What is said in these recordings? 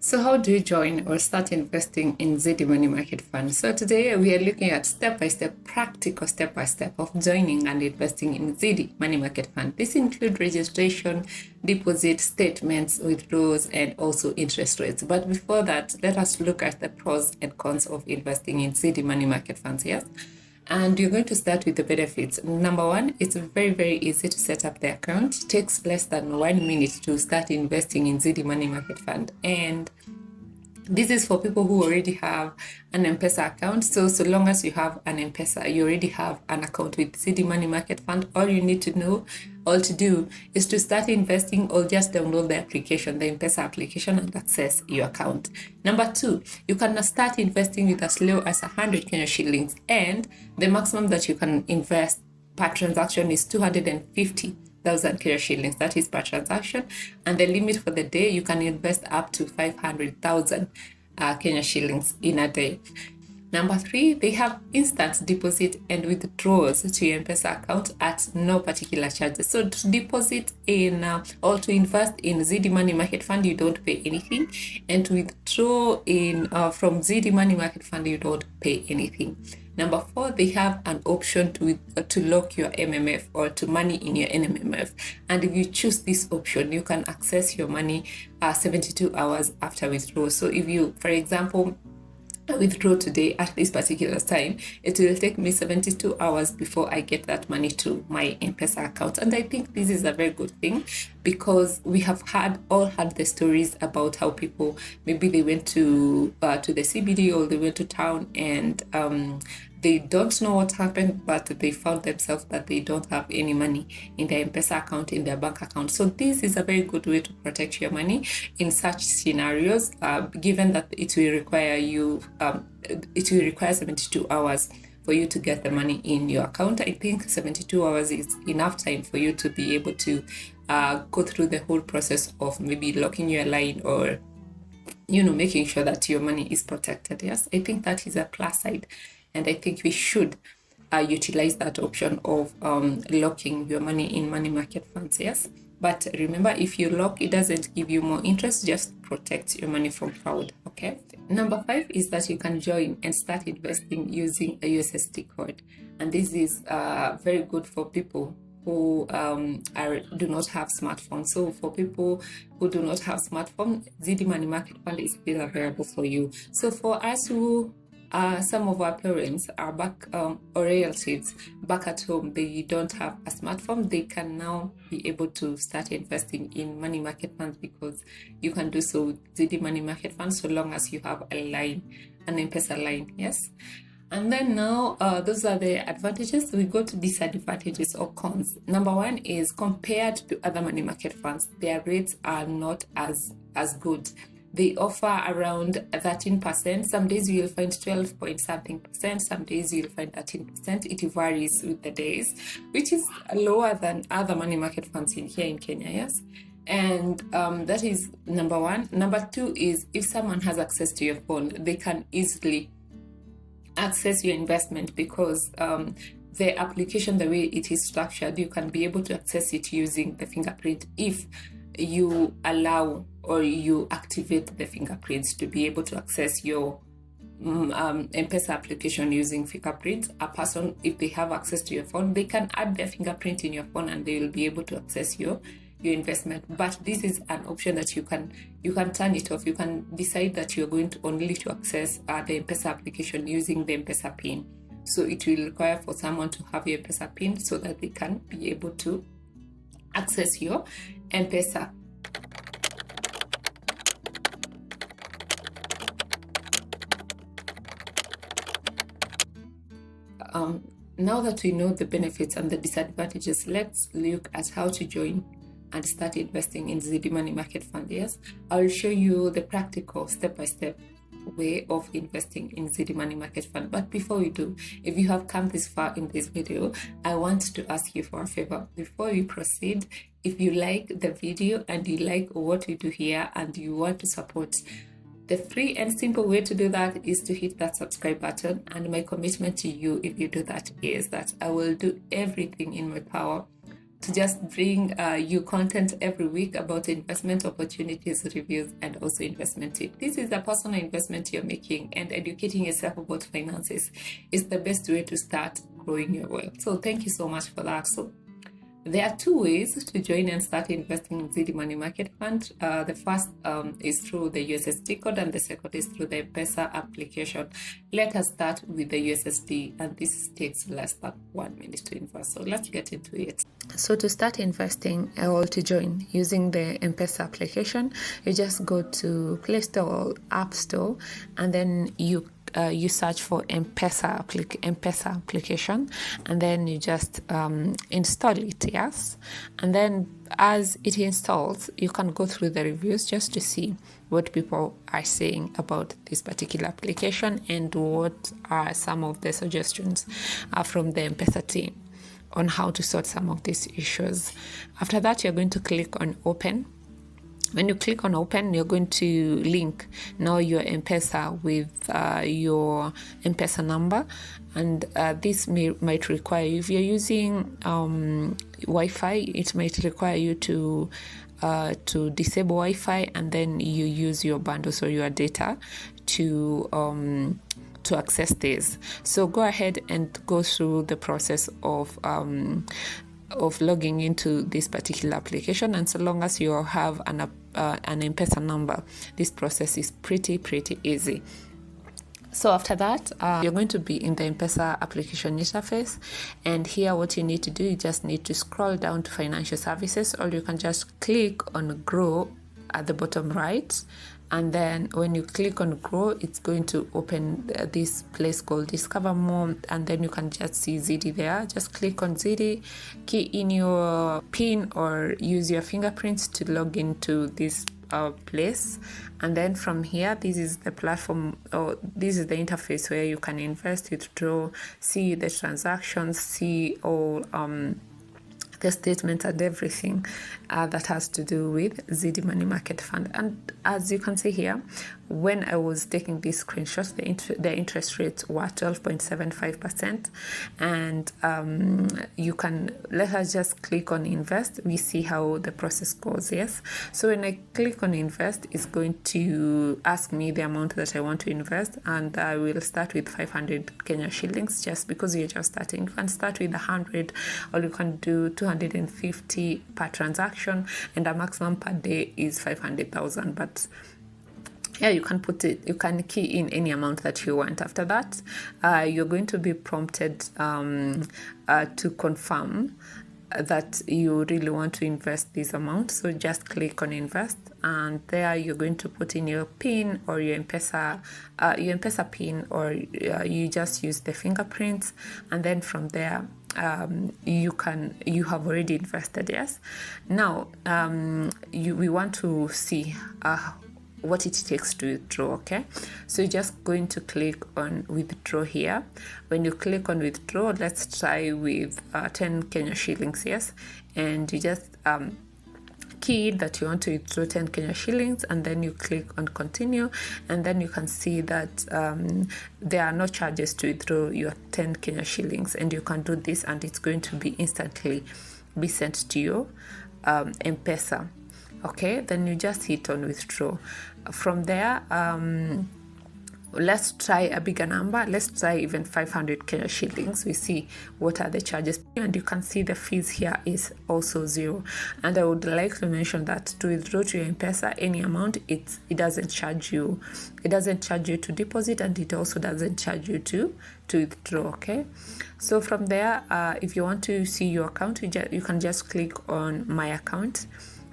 So how do you join or start investing in Ziidi Money Market Fund? So today we are looking at step-by-step, practical step-by-step of joining and investing in Ziidi Money Market Fund. This includes registration, deposit, statements, withdrawals, and also interest rates. But before that, let us look at the pros and cons of investing in Ziidi Money Market Funds, yes? And you're going to start with the benefits. Number one, it's very easy to set up the account. It takes less than 1 minute to start investing in Ziidi Money Market Fund. And this is for people who already have an M-PESA account. So long as you have an M-PESA, you already have an account with Ziidi Money Market Fund. All you need to know, all to do is to start investing or just download the application, the M-PESA application, and access your account. Number two, you can start investing with as low as 100 Kenya shillings, and the maximum that you can invest per transaction is 250,000 Kenya shillings, that is per transaction, and the limit for the day you can invest up to 500,000 Kenya shillings in a day. Number three, they have instant deposit and withdrawals to your M-PESA account at no particular charges. So to deposit in or to invest in Ziidi Money Market Fund, you don't pay anything, and to withdraw in from Ziidi Money Market Fund, you don't pay anything. Number four, they have an option to lock your MMF or to money in your MMF. And if you choose this option, you can access your money 72 hours after withdrawal. So if you, for example, withdraw today at this particular time, it will take me 72 hours before I get that money to my M-PESA account. And I think this is a very good thing, because we have all had the stories about how people, maybe they went to the CBD or they went to town, and they don't know what happened, but they found themselves that they don't have any money in their M-PESA account, in their bank account. So this is a very good way to protect your money in such scenarios, given that it will require 72 hours for you to get the money in your account. I think 72 hours is enough time for you to be able to go through the whole process of maybe locking your line, or making sure that your money is protected. Yes, I think that is a plus side, and I think we should utilize that option of locking your money in money market funds. Yes, but remember, if you lock, it doesn't give you more interest, just protects your money from fraud. Okay. Number five is that you can join and start investing using a USSD code, and this is very good for people who do not have smartphones. So for people who do not have smartphone, Ziidi Money Market Fund is still available for you. So for us who some of our parents are back, or relatives back at home, they don't have a smartphone, they can now be able to start investing in money market funds, because you can do so with Ziidi Money Market Fund so long as you have a line, an M-PESA line. Yes. And then now, those are the advantages. We go to disadvantages or cons. Number one is, compared to other money market funds, their rates are not as good. They offer around 13%. Some days you'll find 12 point something percent. Some days you'll find 13%. It varies with the days, which is lower than other money market funds here in Kenya. Yes. And that is number one. Number two is, if someone has access to your phone, they can easily access your investment, because the application, the way it is structured, you can be able to access it using the fingerprint if you allow or you activate the fingerprints to be able to access your M-PESA application using fingerprints. A person, if they have access to your phone, they can add their fingerprint in your phone and they will be able to access your investment. But this is an option that you can turn it off. You can decide that you're going to only to access the M-PESA application using the M-PESA PIN. So it will require for someone to have your M-PESA PIN so that they can be able to access your M-PESA. Now that we know the benefits and the disadvantages, let's look at how to join and start investing in Ziidi Money Market Fund. Yes, I will show you the practical step-by-step way of investing in Ziidi Money Market Fund. But before we do, if you have come this far in this video, I want to ask you for a favor. Before we proceed, if you like the video and you like what we do here and you want to support, the free and simple way to do that is to hit that subscribe button. And my commitment to you, if you do that, is that I will do everything in my power to just bring you content every week about investment opportunities, reviews, and also investment tips. This is a personal investment you're making, and educating yourself about finances is the best way to start growing your wealth. So thank you so much for that. So there are two ways to join and start investing in Ziidi Money Market Fund. The first is through the USSD code, and the second is through the M-PESA application. Let us start with the USSD, and this takes less than 1 minute to invest. So let's get into it. So to start investing or to join using the M-PESA application, you just go to Play Store or App Store, and then you search for M-PESA application, and then you just install it, yes. And then as it installs, you can go through the reviews just to see what people are saying about this particular application and what are some of the suggestions from the M-PESA team on how to sort some of these issues. After that, you're going to click on Open. When you click on Open, you're going to link now your M-PESA with your M-PESA number, and this might require you, if you're using Wi-Fi, it might require you to disable Wi-Fi, and then you use your bundles or your data to access this. So go ahead and go through the process of logging into this particular application, and so long as you have an M-PESA number, this process is pretty easy. So after that, you're going to be in the M-PESA application interface, and here what you need to do, you just need to scroll down to financial services, or you can just click on grow at the bottom right. And then when you click on grow, it's going to open this place called discover more, and then you can just see Ziidi there. Just click on Ziidi, key in your PIN or use your fingerprints to log into this place, and then from here, this is the platform, or this is the interface where you can invest, withdraw, see the transactions, see all the statements and everything that has to do with Ziidi Money Market Fund. And as you can see here, when I was taking these screenshots, the interest rates were 12.75%, and you can, let us just click on invest. We see how the process goes. Yes, so when I click on invest, it's going to ask me the amount that I want to invest, and I will start with 500 Kenya shillings, just because you're just starting. You can start with 100, or you can do 250 per transaction, and the maximum per day is 500,000. But yeah, you can put it, you can key in any amount that you want. After that, you're going to be prompted to confirm that you really want to invest this amount. So just click on invest, and there you're going to put in your PIN or your M-PESA PIN, or you just use the fingerprints, and then from there you have already invested. Yes, now we want to see what it takes to withdraw. Okay, so you're just going to click on withdraw here. When you click on withdraw, let's try with 10 Kenya shillings. Yes, and you just key that you want to withdraw 10 Kenya shillings, and then you click on continue, and then you can see that there are no charges to withdraw your 10 Kenya shillings, and you can do this, and it's going to be instantly be sent to your M-PESA. Okay, then you just hit on withdraw. From there, let's try a bigger number. Let's try even 500 Kenya shillings. We see what are the charges, and you can see the fees here is also zero. And I would like to mention that to withdraw to your M-PESA any amount, it doesn't charge you. It doesn't charge you to deposit, and it also doesn't charge you to withdraw. Okay, so from there, if you want to see your account, you can just click on my account.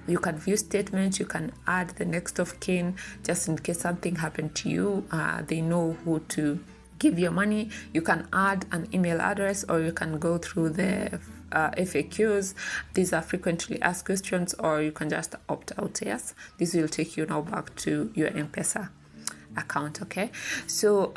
You can view statements, you can add the next of kin, just in case something happened to you, they know who to give your money. You can add an email address, or you can go through the FAQs. These are frequently asked questions, or you can just opt out. Yes, this will take you now back to your M-PESA account. Okay, so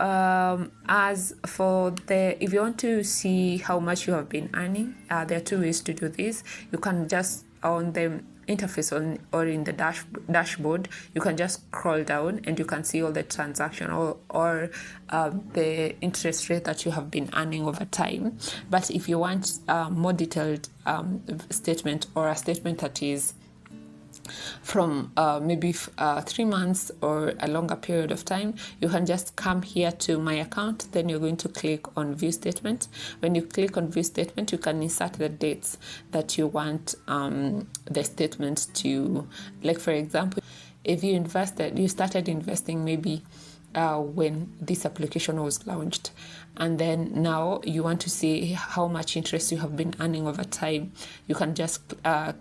as for if you want to see how much you have been earning, there are two ways to do this. You can just on them interface or in the dashboard, you can just scroll down and you can see all the transaction or the interest rate that you have been earning over time. But if you want more detailed statement, or a statement that is from maybe 3 months or a longer period of time, you can just come here to my account. Then you're going to click on view statement. When you click on view statement, you can insert the dates that you want the statement to, like for example, if you started investing maybe when this application was launched, and then now you want to see how much interest you have been earning over time, you can just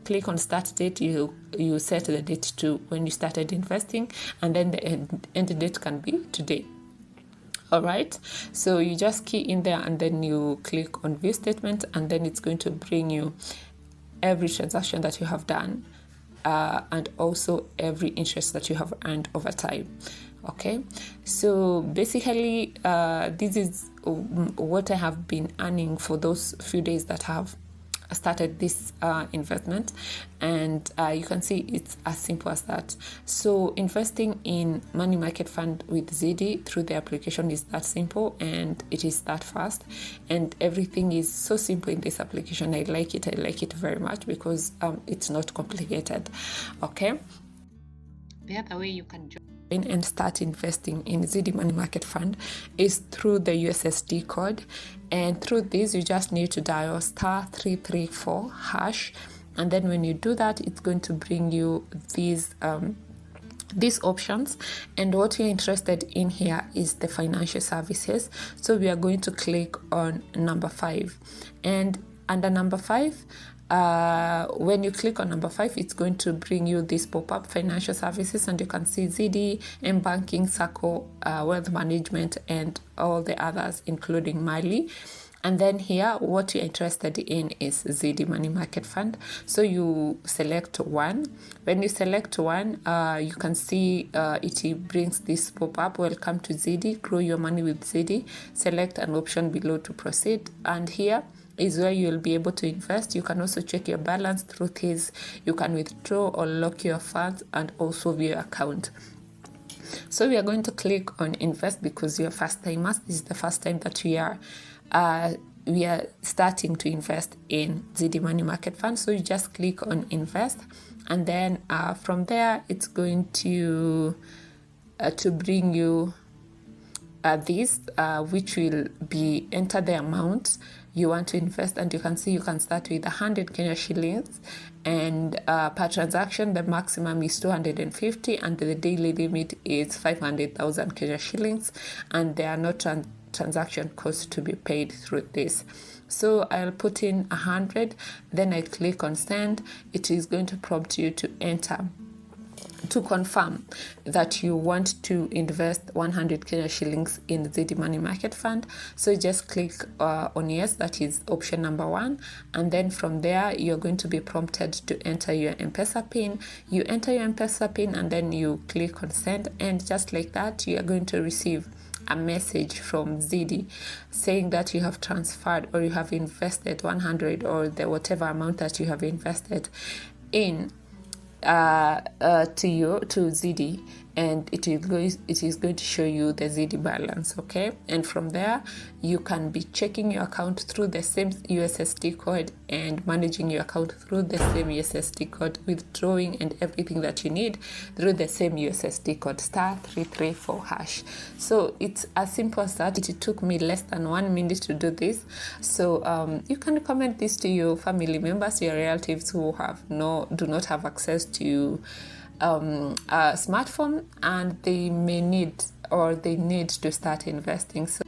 click on start date. You set the date to when you started investing, and then the end date can be today. All right, so you just key in there and then you click on view statement, and then it's going to bring you every transaction that you have done and also every interest that you have earned over time. Okay, so basically this is what I have been earning for those few days that have started this investment, and you can see it's as simple as that. So investing in money market fund with Ziidi through the application is that simple, and it is that fast, and everything is so simple in this application. I like it very much because it's not complicated. Okay, the other way you can join and start investing in Ziidi Money Market Fund is through the USSD code, and through this you just need to dial *334#, and then when you do that, it's going to bring you these options, and what you're interested in here is the financial services. So we are going to click on number 5, and under number 5, when you click on number 5, it's going to bring you this pop-up financial services, and you can see Ziidi, M-Banking, Circle, Wealth Management, and all the others, including Mali. And then here, what you're interested in is Ziidi Money Market Fund. So you select one. When you select one, you can see it brings this pop-up. Welcome to Ziidi. Grow your money with Ziidi. Select an option below to proceed. And here is where you'll be able to invest. You can also check your balance through this. You can withdraw or lock your funds and also view your account. So we are going to click on invest because you're first timers. This is the first time that we are starting to invest in Ziidi Money Market Fund. So you just click on invest, and then from there it's going to bring you this, which will be enter the amount you want to invest, and you can see you can start with 100 Kenya shillings, and per transaction the maximum is 250, and the daily limit is 500,000 Kenya shillings, and there are no transaction costs to be paid through this. So I'll put in 100, then I click on send. It is going to prompt you to enter, to confirm that you want to invest 100 Kenya shillings in the Ziidi Money Market Fund. So just click on yes, that is option number 1, and then from there you're going to be prompted to enter your M-PESA PIN. You enter your M-PESA PIN and then you click on send, and just like that you are going to receive a message from Ziidi saying that you have transferred or you have invested 100 or the whatever amount that you have invested in to Ziidi, and it is going to show you the Ziidi balance. Okay, and from there you can be checking your account through the same USSD code and managing your account through the same USSD code, withdrawing and everything that you need through the same USSD code *334#. So it's as simple as that. It took me less than 1 minute to do this. So you can recommend this to your family members, your relatives who do not have access to a smartphone, and they may need to start investing. So